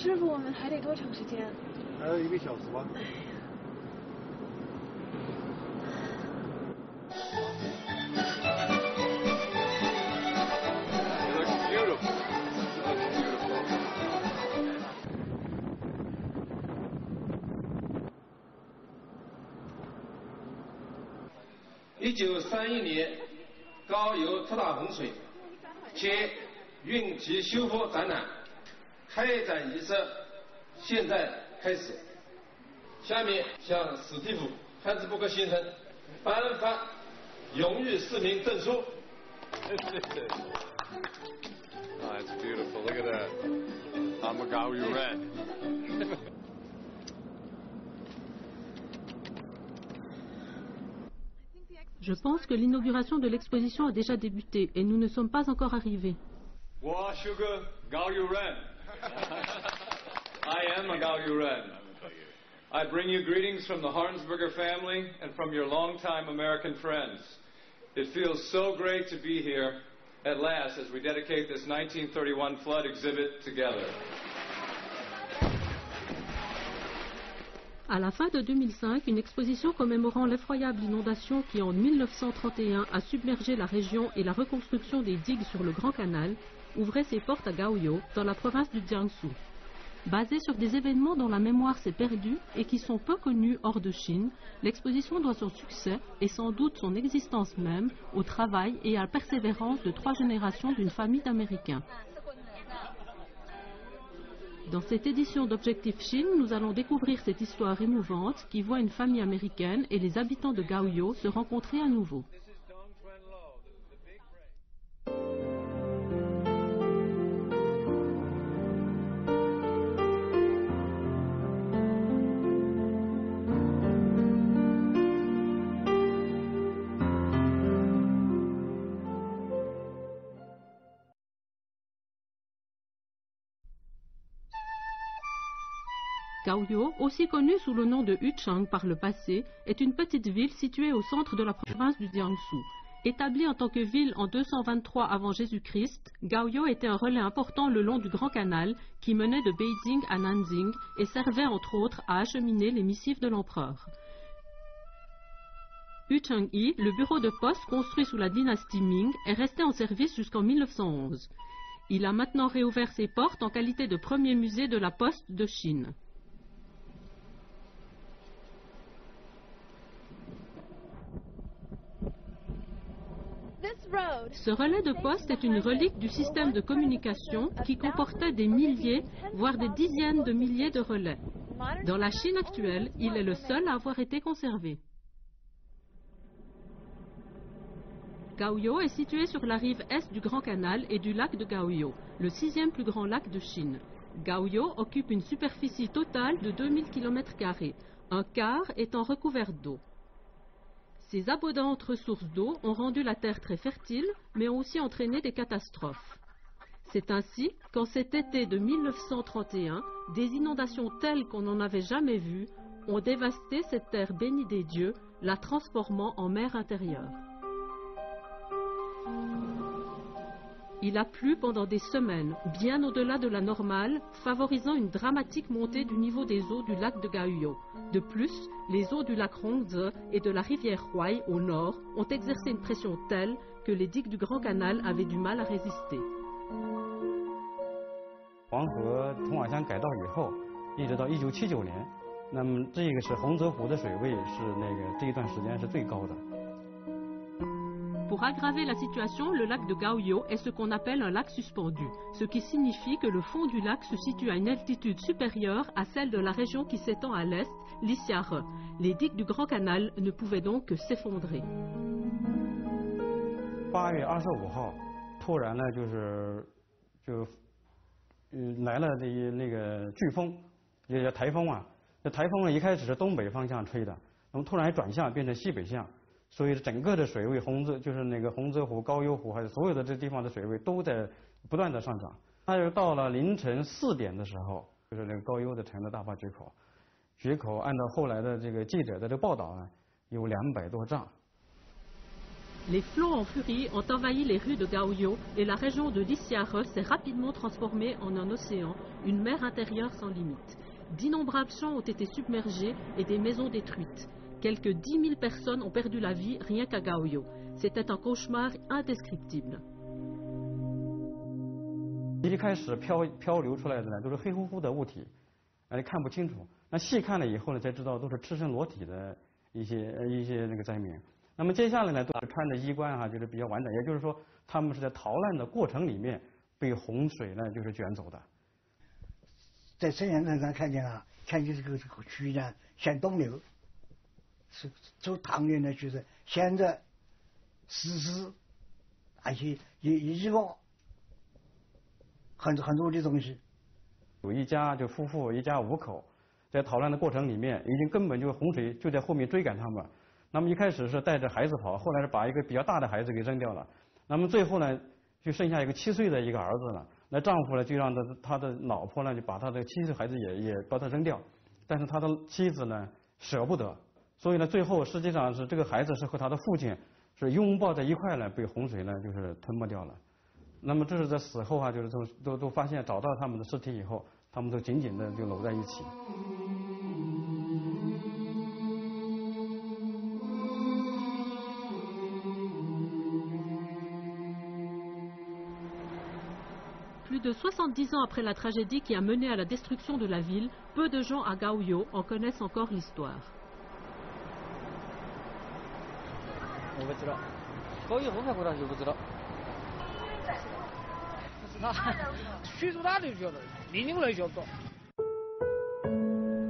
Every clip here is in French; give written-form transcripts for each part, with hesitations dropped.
师傅，我们还得多长时间？还有1个小时吧。1931年，高邮特大洪水且运堤修复展览开展仪式现在开始。下面向史蒂夫·汉斯伯格先生颁发荣誉市民证书。Oh, that's beautiful. Look at that. I'm a Gaoyu Ren. Je pense que l'inauguration de l'exposition a déjà débuté et nous ne sommes pas encore arrivés. Wa Sugar Gaoyu Ren. I am a Gaoyu Ren. I bring you greetings from the Harnsberger family and from your longtime American friends. It feels so great to be here at last as we dedicate this 1931 flood exhibit together. À la fin de 2005, une exposition commémorant l'effroyable inondation qui en 1931 a submergé la région et la reconstruction des digues sur le Grand Canal ouvrait ses portes à Gaoyou, dans la province du Jiangsu. Basée sur des événements dont la mémoire s'est perdue et qui sont peu connus hors de Chine, l'exposition doit son succès et sans doute son existence même au travail et à la persévérance de 3 générations d'une famille d'Américains. Dans cette édition d'Objectif Chine, nous allons découvrir cette histoire émouvante qui voit une famille américaine et les habitants de Gaoyou se rencontrer à nouveau. Gaoyou, aussi connue sous le nom de Yuchang par le passé, est une petite ville située au centre de la province du Jiangsu. Établie en tant que ville en 223 avant Jésus-Christ, Gaoyou était un relais important le long du Grand Canal qui menait de Beijing à Nanjing et servait entre autres à acheminer les missives de l'empereur. Yuchang-yi, le bureau de poste construit sous la dynastie Ming, est resté en service jusqu'en 1911. Il a maintenant réouvert ses portes en qualité de premier musée de la poste de Chine. Ce relais de poste est une relique du système de communication qui comportait des milliers, voire des dizaines de milliers de relais. Dans la Chine actuelle, il est le seul à avoir été conservé. Gaoyou est situé sur la rive est du Grand Canal et du lac de Gaoyou, le 6e plus grand lac de Chine. Gaoyou occupe une superficie totale de 2000 km², un quart étant recouvert d'eau. Ces abondantes ressources d'eau ont rendu la terre très fertile, mais ont aussi entraîné des catastrophes. C'est ainsi qu'en cet été de 1931, des inondations telles qu'on n'en avait jamais vues ont dévasté cette terre bénie des dieux, la transformant en mer intérieure. Il a plu pendant des semaines, bien au-delà de la normale, favorisant une dramatique montée du niveau des eaux du lac de Gaoyou. De plus, les eaux du lac Hongze et de la rivière Huai au nord ont exercé une pression telle que les digues du Grand Canal avaient du mal à résister. 黄河通瓦乡改道以后，一直到1979年，那么这个是洪泽湖的水位是这一段时间是最高的。 Pour aggraver la situation, le lac de Gaoyou est ce qu'on appelle un lac suspendu, ce qui signifie que le fond du lac se situe à une altitude supérieure à celle de la région qui s'étend à l'est, l'Issiare. Les digues du Grand Canal ne pouvaient donc que s'effondrer. 8月25号，突然呢来了那个飓风，也叫台风啊。这台风呢一开始是东北方向吹的，那么突然转向变成西北向。 所以整个的水位，就是那个洪泽湖、高邮湖，还有所有的这地方的水位都在不断的上涨。它就到了凌晨4点的时候，就是那个高邮的城的大坝决口，决口按照后来的这个记者的这个报道啊，有200多丈。Les flots en furie ont envahi les rues de Gaoyo et la région de Lissiare s'est rapidement transformée en un océan, une mer intérieure sans limite. D'innombrables champs ont été submergés et des maisons détruites. Quelques 10 000 personnes ont perdu la vie rien qu'à Gaoyo. C'était un cauchemar indescriptible. 一开始漂流出来的呢，都是黑乎乎的物体，看不清楚。那细看了以后呢，才知道都是赤身裸体的一些那个灾民。那么接下来呢，都是穿的衣冠就是比较完整，也就是说，他们是在逃难的过程里面被洪水呢就是卷走的。在摄像头上看见这个区域呢像东流，是走唐人的就是现在石狮，而且以往很多的东西。有一家就夫妇一家5口，在逃难的过程里面，已经根本就洪水就在后面追赶他们。那么一开始是带着孩子跑，后来是把一个比较大的孩子给扔掉了。那么最后呢，就剩下一个7岁的一个儿子了。那丈夫呢，就让他的老婆呢，就把他的7岁孩子也把他扔掉。但是他的妻子呢，舍不得，所以呢，最后实际上是这个孩子是和他的父亲是拥抱在一块呢，被洪水呢就是吞没掉了。那么这是在死后就是都发现找到他们的尸体以后，他们都紧紧的就搂在一起。Plus de 70 ans après la tragédie qui a mené à la destruction de la ville, peu de gens à Gaoyo en connaissent encore l'histoire. 我不知道，高一后才过来就不知道。许多大都晓得，年轻人晓得。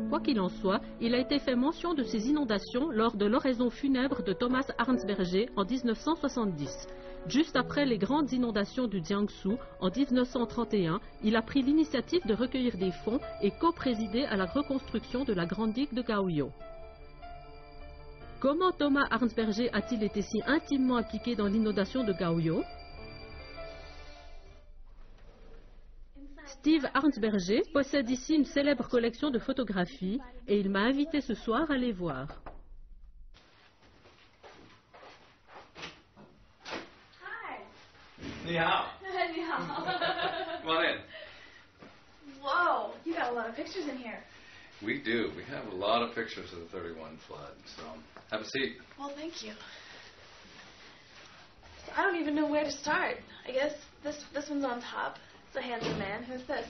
Quoi qu'il en soit, il a été fait mention de ces inondations lors de l'oraison funèbre de Thomas Arnsberger en 1970. Juste après les grandes inondations du Jiangsu, en 1931, il a pris l'initiative de recueillir des fonds et co-présider à la reconstruction de la grande digue de Gaoyo. Comment Thomas Arnsberger a-t-il été si intimement impliqué dans l'inondation de Gaoyo? Steve Arnsberger possède ici une célèbre collection de photographies et il m'a invité ce soir à les voir. Ni hao. Ni hao. Come on in. Whoa, you got a lot of pictures in here. We do. We have a lot of pictures of the 31 flood. So have a seat. Well, thank you. I don't even know where to start. I guess this one's on top. It's a handsome man. Who's this?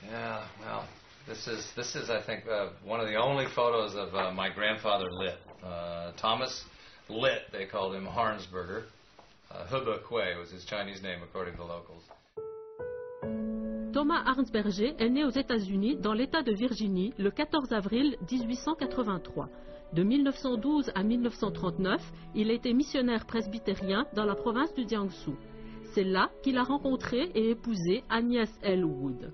Yeah, well, this is I think one of the only photos of my grandfather Litt. Thomas Litt, they called him Harnsberger. Hubba Kui was his Chinese name according to locals. Thomas Arnsberger est né aux États-Unis dans l'État de Virginie le 14 avril 1883. De 1912 à 1939, il a été missionnaire presbytérien dans la province du Jiangsu. C'est là qu'il a rencontré et épousé Agnès L. Wood.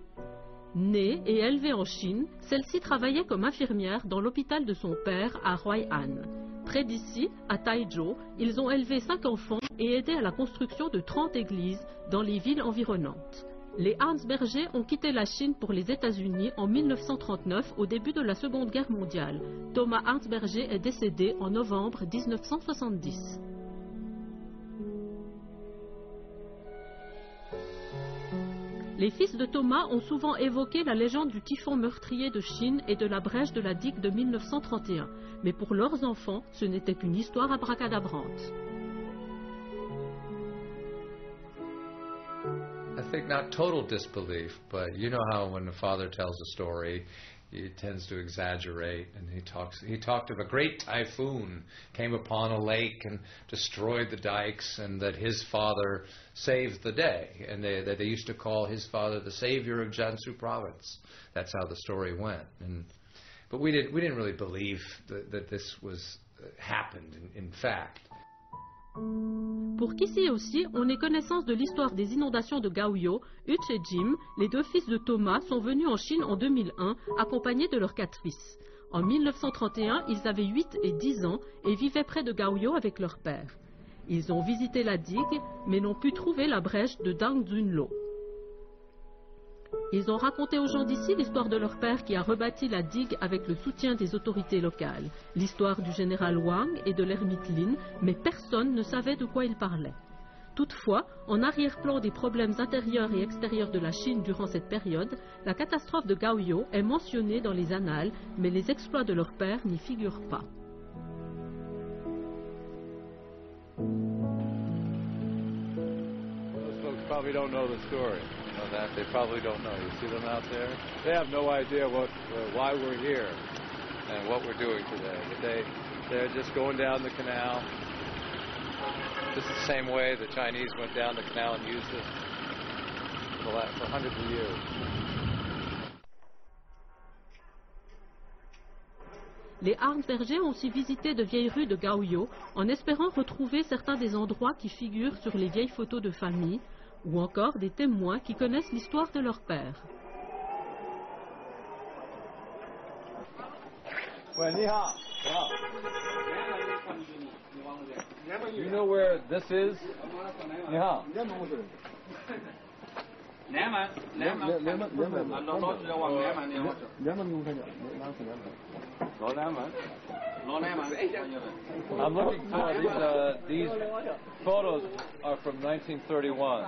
Née et élevée en Chine, celle-ci travaillait comme infirmière dans l'hôpital de son père à Huai'an. Près d'ici, à Taizhou, ils ont élevé 5 enfants et aidé à la construction de 30 églises dans les villes environnantes. Les Arnsberger ont quitté la Chine pour les États-Unis en 1939 au début de la Seconde Guerre mondiale. Thomas Arnsberger est décédé en novembre 1970. Les fils de Thomas ont souvent évoqué la légende du typhon meurtrier de Chine et de la brèche de la digue de 1931. Mais pour leurs enfants, ce n'était qu'une histoire abracadabrante. I think not total disbelief, but you know how when the father tells a story, he tends to exaggerate, and he talked of a great typhoon came upon a lake and destroyed the dikes, and that his father saved the day, and that they used to call his father the savior of Jiangsu province. That's how the story went. But we didn't really believe that this was happened in fact. Pour qu'ici aussi, on ait connaissance de l'histoire des inondations de Gaoyo, Hutch et Jim, les 2 fils de Thomas, sont venus en Chine en 2001, accompagnés de leurs 4 fils. En 1931, ils avaient 8 et 10 ans et vivaient près de Gaoyo avec leur père. Ils ont visité la digue, mais n'ont pu trouver la brèche de Dang Zunlo. Ils ont raconté aux gens d'ici l'histoire de leur père qui a rebâti la digue avec le soutien des autorités locales, l'histoire du général Wang et de l'ermite Lin, mais personne ne savait de quoi ils parlaient. Toutefois, en arrière-plan des problèmes intérieurs et extérieurs de la Chine durant cette période, la catastrophe de Gaoyou est mentionnée dans les annales, mais les exploits de leur père n'y figurent pas. Those folks probably don't know the story. You know that? They probably don't know. You see them out there? They have no idea why we're here and what we're doing today. But they're just going down the canal. Just the same way the Chinese went down the canal and used it for hundreds of years. Les Arnsberger ont aussi visité de vieilles rues de Gaoyou en espérant retrouver certains des endroits qui figurent sur les vieilles photos de famille ou encore des témoins qui connaissent l'histoire de leur père. Well, ni hao. You know where this is? Ni hao. I'm looking for these photos are from 1931.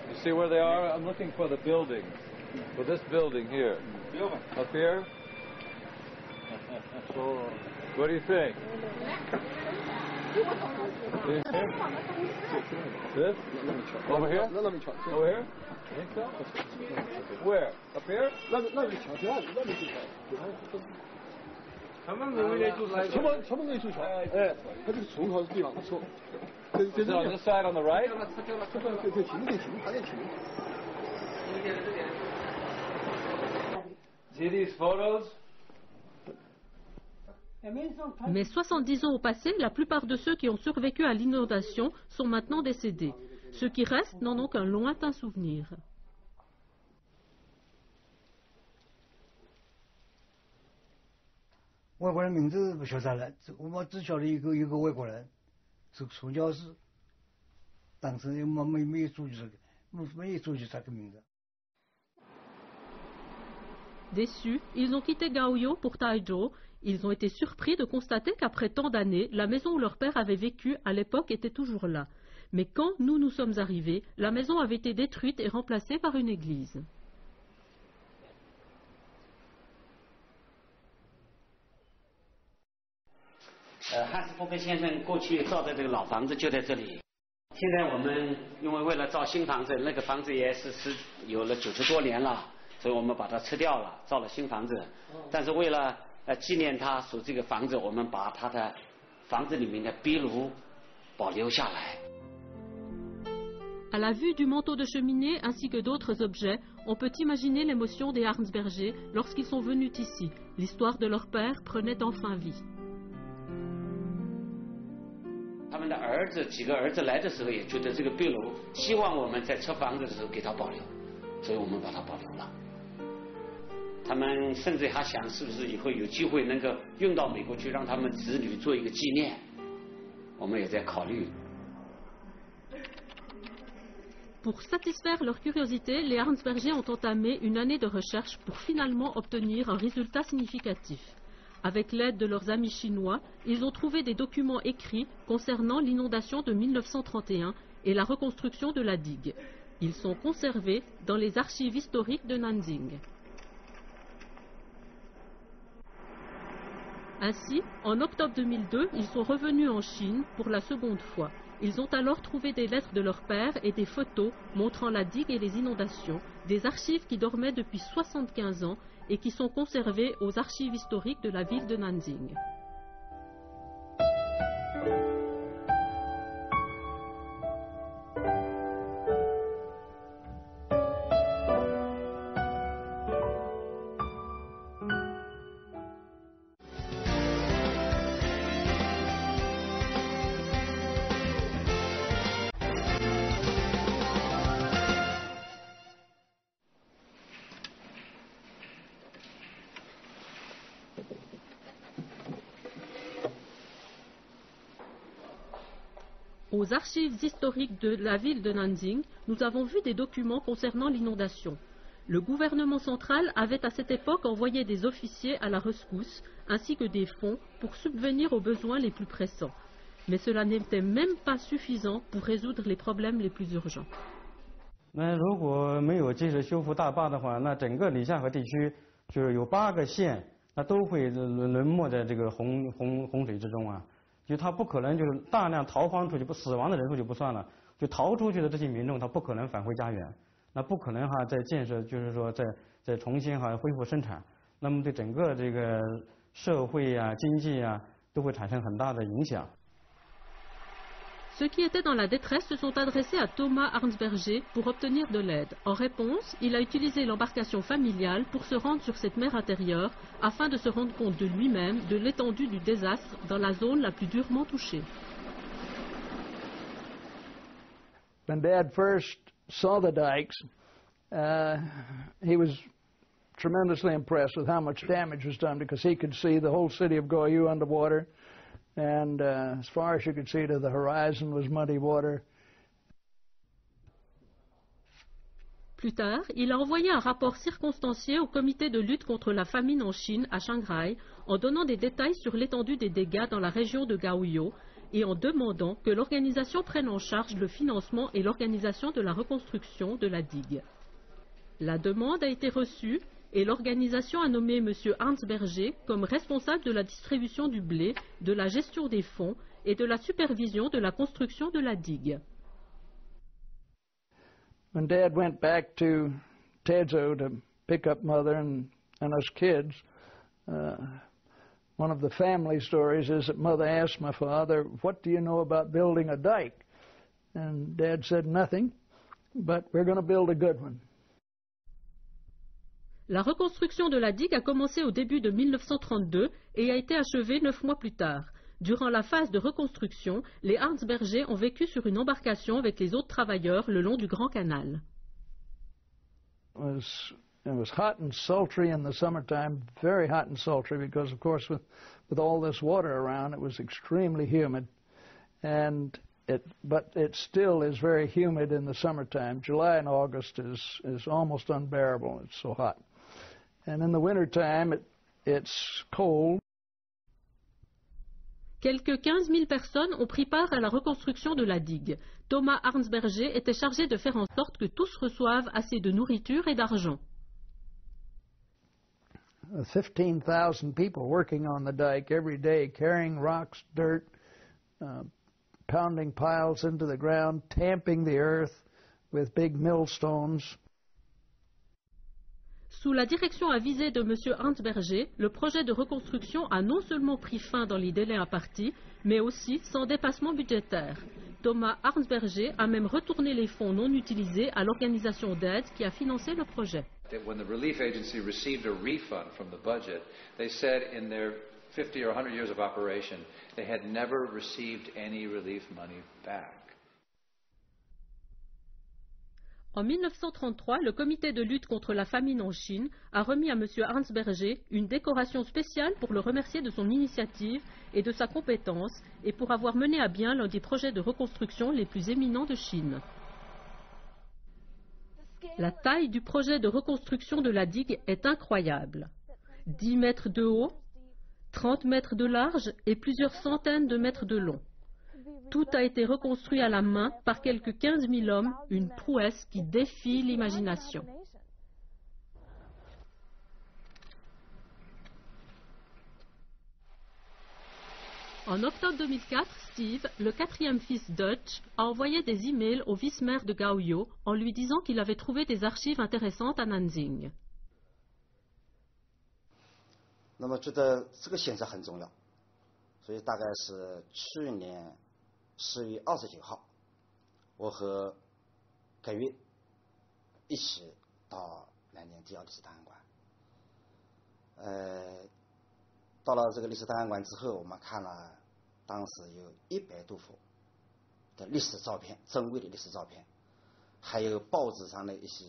You see where they are? I'm looking for the building. For this building here. Up here? What do you think? This? Over here? Over here? Think so? Where? Up here? Is it on this side on the right? See these photos? Mais 70 ans au passé, la plupart de ceux qui ont survécu à l'inondation sont maintenant décédés. Ceux qui restent n'en ont qu'un lointain souvenir.外国人名字不晓得了，我们只晓得一个外国人，是传教士，当时没有注意这个，没有注意这个名字。 Déçus, ils ont quitté Gaoyou pour Taizhou. Ils ont été surpris de constater qu'après tant d'années, la maison où leur père avait vécu à l'époque était toujours là. Mais quand nous sommes arrivés, la maison avait été détruite et remplacée par une église. Hans Burger 先生过去造的这个老房子就在这里。现在我们因为为了造新房子，那个房子也是有了90多年了，所以我们把它撤掉了，造了新房子。但是为了纪念他所这个房子，我们把他的房子里面的壁炉保留下来。 À la vue du manteau de cheminée ainsi que d'autres objets, on peut imaginer l'émotion des Arnsberger lorsqu'ils sont venus ici. L'histoire de leur père prenait enfin vie. 他们的几个儿子来的时候也觉得这个壁炉，希望我们在撤房子的时候给他保留，所以我们把它保留了。他们甚至还想是不是以后有机会能够运到美国去，让他们子女做一个纪念，我们也在考虑。 Pour satisfaire leur curiosité, les Arnsberger ont entamé une année de recherche pour finalement obtenir un résultat significatif. Avec l'aide de leurs amis chinois, ils ont trouvé des documents écrits concernant l'inondation de 1931 et la reconstruction de la digue. Ils sont conservés dans les archives historiques de Nanjing. Ainsi, en octobre 2002, ils sont revenus en Chine pour la seconde fois. Ils ont alors trouvé des lettres de leur père et des photos montrant la digue et les inondations, des archives qui dormaient depuis 75 ans et qui sont conservées aux archives historiques de la ville de Nanjing. Aux archives historiques de la ville de Nanjing, nous avons vu des documents concernant l'inondation. Le gouvernement central avait à cette époque envoyé des officiers à la rescousse, ainsi que des fonds pour subvenir aux besoins les plus pressants. Mais cela n'était même pas suffisant pour résoudre les problèmes les plus urgents. 那如果没有及时修复大坝的话，那整个里夏河地区就是有8个县，那都会沦没在这个洪水之中啊。就他不可能就是大量逃荒出去，死亡的人数就不算了，就逃出去的这些民众，他不可能返回家园，那不可能再建设，就是说再重新恢复生产，那么对整个这个社会啊、经济啊都会产生很大的影响。 Ceux qui étaient dans la détresse se sont adressés à Thomas Arnsberger pour obtenir de l'aide. En réponse, il a utilisé l'embarcation familiale pour se rendre sur cette mer intérieure afin de se rendre compte de lui-même de l'étendue du désastre dans la zone la plus durement touchée. When Dad first saw the dikes, he was tremendously impressed with how much damage was done because he could see the whole city of Goryeo underwater. And as far as you could see to the horizon was muddy water. Plus tard, il a envoyé un rapport circonstancié au comité de lutte contre la famine en Chine, à Shanghai, en donnant des détails sur l'étendue des dégâts dans la région de Goryeo et en demandant que l'organisation prenne en charge le financement et l'organisation de la reconstruction de la digue. La demande a été reçue et l'organisation a nommé M. Arnsberger comme responsable de la distribution du blé, de la gestion des fonds et de la supervision de la construction de la digue. When Dad went back to Tezo to pick up Mother and us kids, one of the family stories is that Mother asked my father, "What do you know about building a dike?" And Dad said, "Nothing, but we're going to build a good one." La reconstruction de la digue a commencé au début de 1932 et a été achevée 9 mois plus tard. Durant la phase de reconstruction, les Arnsberger ont vécu sur une embarcation avec les autres travailleurs le long du Grand Canal. It was hot and sultry in the summertime, very hot and sultry because, of course, with all this water around, it was extremely humid. But it still is very humid in the summertime. July and August is almost unbearable. It's so hot. And in the wintertime, it's cold. Quelques 15 000 personnes ont pris part à la reconstruction de la digue. Thomas Arnsberger était chargé de faire en sorte que tous reçoivent assez de nourriture et d'argent. 15,000 people working on the dike every day, carrying rocks, dirt, pounding piles into the ground, tamping the earth with big millstones. Sous la direction avisée de M. Arnsberger, le projet de reconstruction a non seulement pris fin dans les délais impartis, mais aussi sans dépassement budgétaire. Thomas Arnsberger a même retourné les fonds non utilisés à l'organisation d'aide qui a financé le projet. When the relief agency received a refund from the budget, they said in their 50 or 100 years of operation, they had never received any relief money back. En 1933, le comité de lutte contre la famine en Chine a remis à M. Arnsberger une décoration spéciale pour le remercier de son initiative et de sa compétence et pour avoir mené à bien l'un des projets de reconstruction les plus éminents de Chine. La taille du projet de reconstruction de la digue est incroyable. 10 mètres de haut, 30 mètres de large et plusieurs centaines de mètres de long. Tout a été reconstruit à la main par quelques 15 000 hommes, une prouesse qui défie l'imagination. En octobre 2004, Steve, le 4e fils Dutch, a envoyé des emails au vice-maire de Goryeo en lui disant qu'il avait trouvé des archives intéressantes à Nanjing. 那么觉得这个现象很重要，所以大概是去年10月29号，我和盖月一起到南京第2历史档案馆。到了这个历史档案馆之后，我们看了当时有100多幅的历史照片，珍贵的历史照片，还有报纸上的一些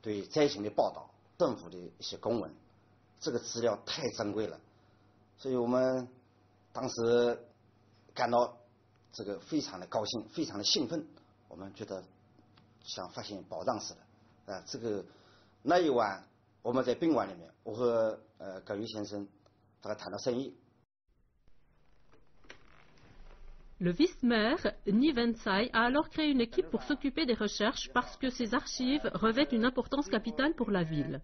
对灾情的报道，政府的一些公文。 这个资料太珍贵了，所以我们当时感到这个非常的高兴，非常的兴奋，我们觉得像发现宝藏似的。这个那一晚我们在宾馆里面，我和葛玉先生大概谈到生意。Le vice-maire, Nivensai, a alors créé une équipe pour s'occuper des recherches parce que ces archives revêtent une importance capitale pour la ville.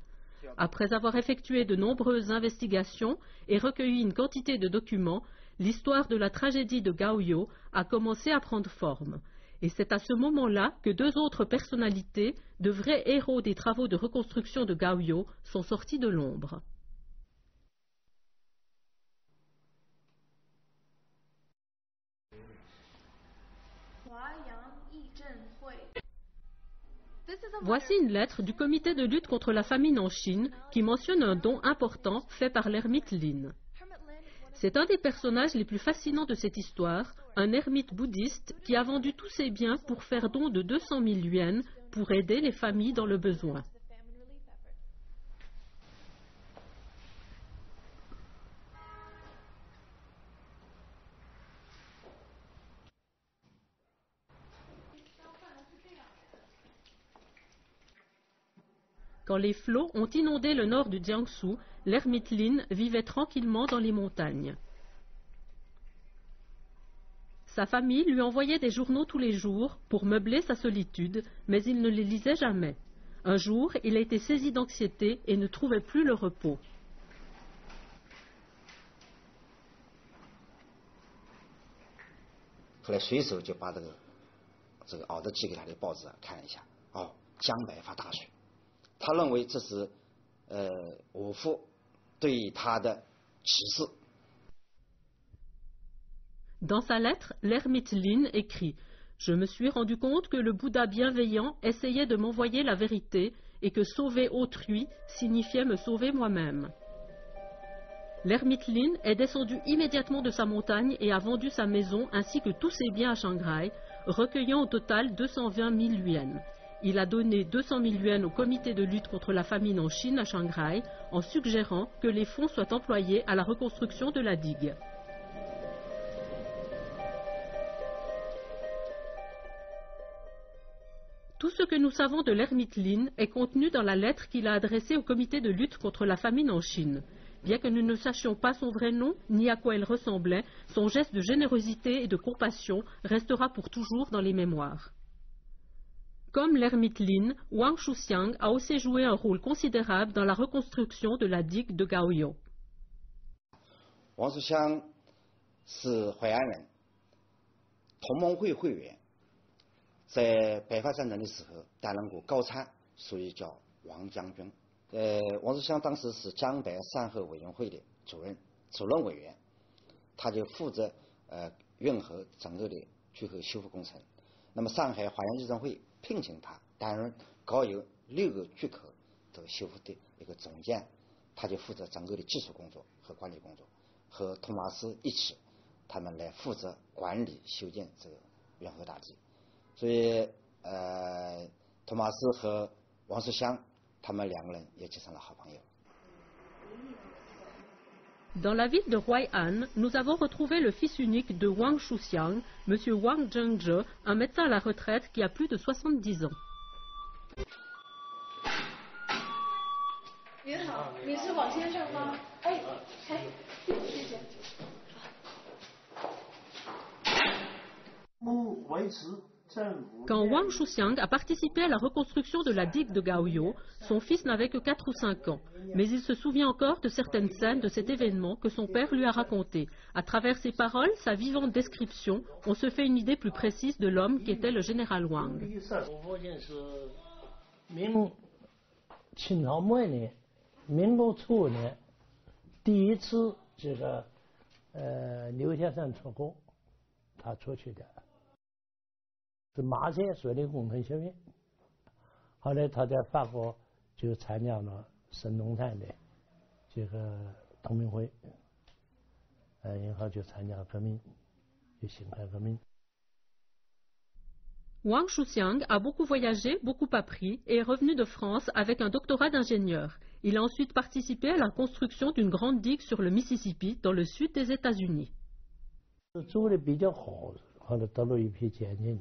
Après avoir effectué de nombreuses investigations et recueilli une quantité de documents, l'histoire de la tragédie de Gaoyou a commencé à prendre forme. Et c'est à ce moment-là que deux autres personnalités, de vrais héros des travaux de reconstruction de Gaoyou, sont sortis de l'ombre. Voici une lettre du comité de lutte contre la famine en Chine qui mentionne un don important fait par l'ermite Lin. C'est un des personnages les plus fascinants de cette histoire, un ermite bouddhiste qui a vendu tous ses biens pour faire don de 200 000 yuans pour aider les familles dans le besoin. Quand les flots ont inondé le nord du Jiangsu, l'ermite Lin vivait tranquillement dans les montagnes. Sa famille lui envoyait des journaux tous les jours pour meubler sa solitude, mais il ne les lisait jamais. Un jour, il a été saisi d'anxiété et ne trouvait plus le repos. 后来随手就把这个熬的寄给他的报纸看了一下，江北发大水。 他认为这是我父对他的启示。 Dans sa lettre, l'ermite Lin écrit « Je me suis rendu compte que le Bouddha bienveillant essayait de m'envoyer la vérité et que sauver autrui signifiait me sauver moi-même. » L'ermite Lin est descendu immédiatement de sa montagne et a vendu sa maison ainsi que tous ses biens à Shanghai, recueillant au total 220 000 yuans. Il a donné 200 000 yuans au comité de lutte contre la famine en Chine à Shanghai en suggérant que les fonds soient employés à la reconstruction de la digue. Tout ce que nous savons de l'ermite Lin est contenu dans la lettre qu'il a adressée au comité de lutte contre la famine en Chine. Bien que nous ne sachions pas son vrai nom ni à quoi il ressemblait, son geste de générosité et de compassion restera pour toujours dans les mémoires. Comme l'ermite Lin, Wang Shuxiang a aussi joué un rôle considérable dans la reconstruction de la digue de Gaoyou. Wang Shuxiang 是淮安人，同盟会会员，在北伐战争的时候担任过高参，所以叫王将军。王Shuxiang当时是江北善后委员会的主任委员，他就负责运河整个的巨河修复工程。那么上海淮安义政会 聘请他担任高邮6个巨口的修复的一个总监，他就负责整个的技术工作和管理工作，和托马斯一起，他们来负责管理修建这个运河大堤。所以托马斯和王Shuxiang他们2个人也结成了好朋友。 Dans la ville de Huai'an, nous avons retrouvé le fils unique de Wang Shuxiang, M. Wang Zhengzhe, un médecin à la retraite qui a plus de 70 ans. 您好，你是王先生吗？谢谢。Quand Wang Shuxiang a participé à la reconstruction de la digue de Gaoyou, son fils n'avait que 4 ou 5 ans. Mais il se souvient encore de certaines scènes de cet événement que son père lui a raconté. À travers ses paroles, sa vivante description, on se fait une idée plus précise de l'homme qu'était le général Wang. 清朝末年，民国初年，第一次这个刘先生出国，他出去的是马街水利工程学院。后来他在法国就参加了省农探的这个同盟会，然后就参加革命，就辛亥革命。 Wang Shuxiang a beaucoup voyagé, beaucoup appris et est revenu de France avec un doctorat d'ingénieur. Il a ensuite participé à la construction d'une grande digue sur le Mississippi dans le sud des États-Unis. 住的比较好，后来得了一批坚忍，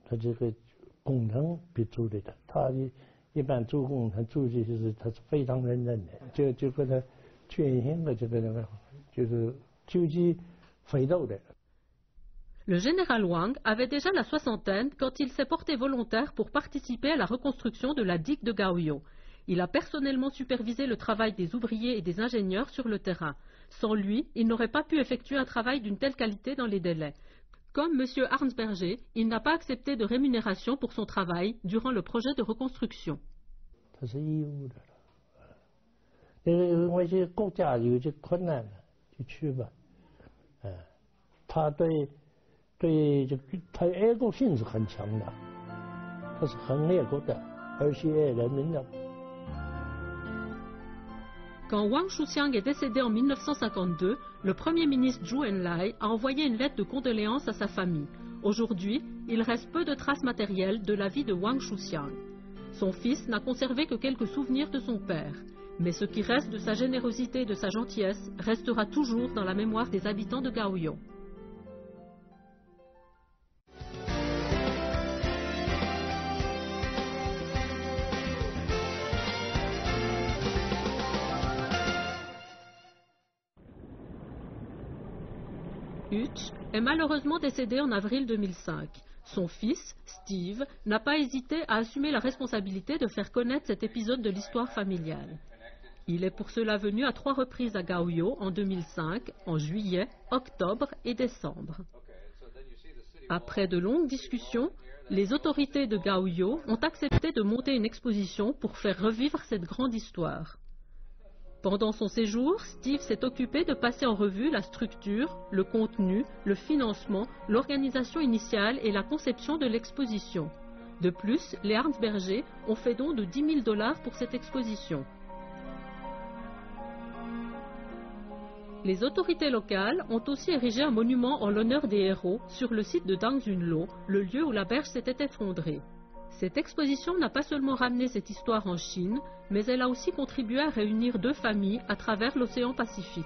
他这个工程比组里的，他一般做工程做这些他是非常认真的，就给他全新的这个就是救济非洲的。Le général Wang avait déjà la soixantaine quand il s'est porté volontaire pour participer à la reconstruction de la digue de Gaoyo. Il a personnellement supervisé le travail des ouvriers et des ingénieurs sur le terrain. Sans lui, il n'aurait pas pu effectuer un travail d'une telle qualité dans les délais. Comme M. Arnsberger, il n'a pas accepté de rémunération pour son travail durant le projet de reconstruction. 他是义务的，因为这国家有这困难，就去吧。他对这个他爱国心是很强的，他是很爱国的，而且爱人民的。 Quand Wang Shuxiang est décédé en 1952, le premier ministre Zhou Enlai a envoyé une lettre de condoléances à sa famille. Aujourd'hui, il reste peu de traces matérielles de la vie de Wang Shuxiang. Son fils n'a conservé que quelques souvenirs de son père. Mais ce qui reste de sa générosité et de sa gentillesse restera toujours dans la mémoire des habitants de Gaoyo. Hutch est malheureusement décédé en avril 2005. Son fils, Steve, n'a pas hésité à assumer la responsabilité de faire connaître cet épisode de l'histoire familiale. Il est pour cela venu à 3 reprises à Gaoyo en 2005, en juillet, octobre et décembre. Après de longues discussions, les autorités de Gaoyo ont accepté de monter une exposition pour faire revivre cette grande histoire. Pendant son séjour, Steve s'est occupé de passer en revue la structure, le contenu, le financement, l'organisation initiale et la conception de l'exposition. De plus, les Arnsberger ont fait don de $10 000 pour cette exposition. Les autorités locales ont aussi érigé un monument en l'honneur des héros sur le site de Dangzhunlo, le lieu où la berge s'était effondrée. Cette exposition n'a pas seulement ramené cette histoire en Chine, mais elle a aussi contribué à réunir 2 familles à travers l'océan Pacifique.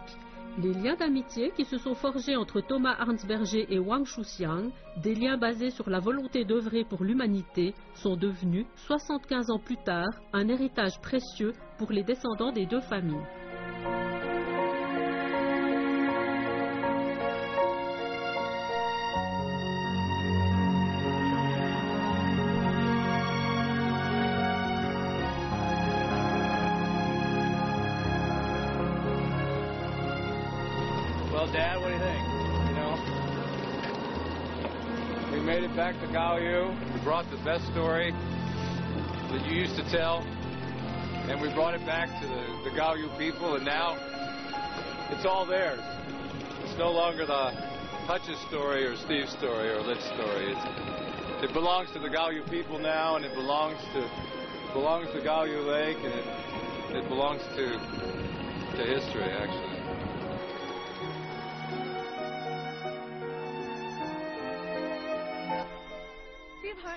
Les liens d'amitié qui se sont forgés entre Thomas Arnsberger et Wang Shuxiang, des liens basés sur la volonté d'œuvrer pour l'humanité, sont devenus, 75 ans plus tard, un héritage précieux pour les descendants des 2 familles. Dad, what do you think? You know, we made it back to Gaoyu. We brought the best story that you used to tell, and we brought it back to the Gaoyu people, and now it's all theirs. It's no longer the Hutch's story or Steve's story or Lit's story. It belongs to the Gaoyu people now, and it belongs to Gaoyu Lake, and it belongs to history, actually.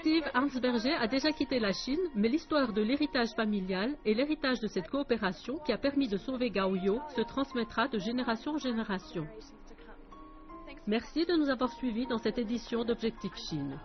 Steve Arnsberger a déjà quitté la Chine, mais l'histoire de l'héritage familial et l'héritage de cette coopération qui a permis de sauver Gaoyo se transmettra de génération en génération. Merci de nous avoir suivis dans cette édition d'Objectif Chine.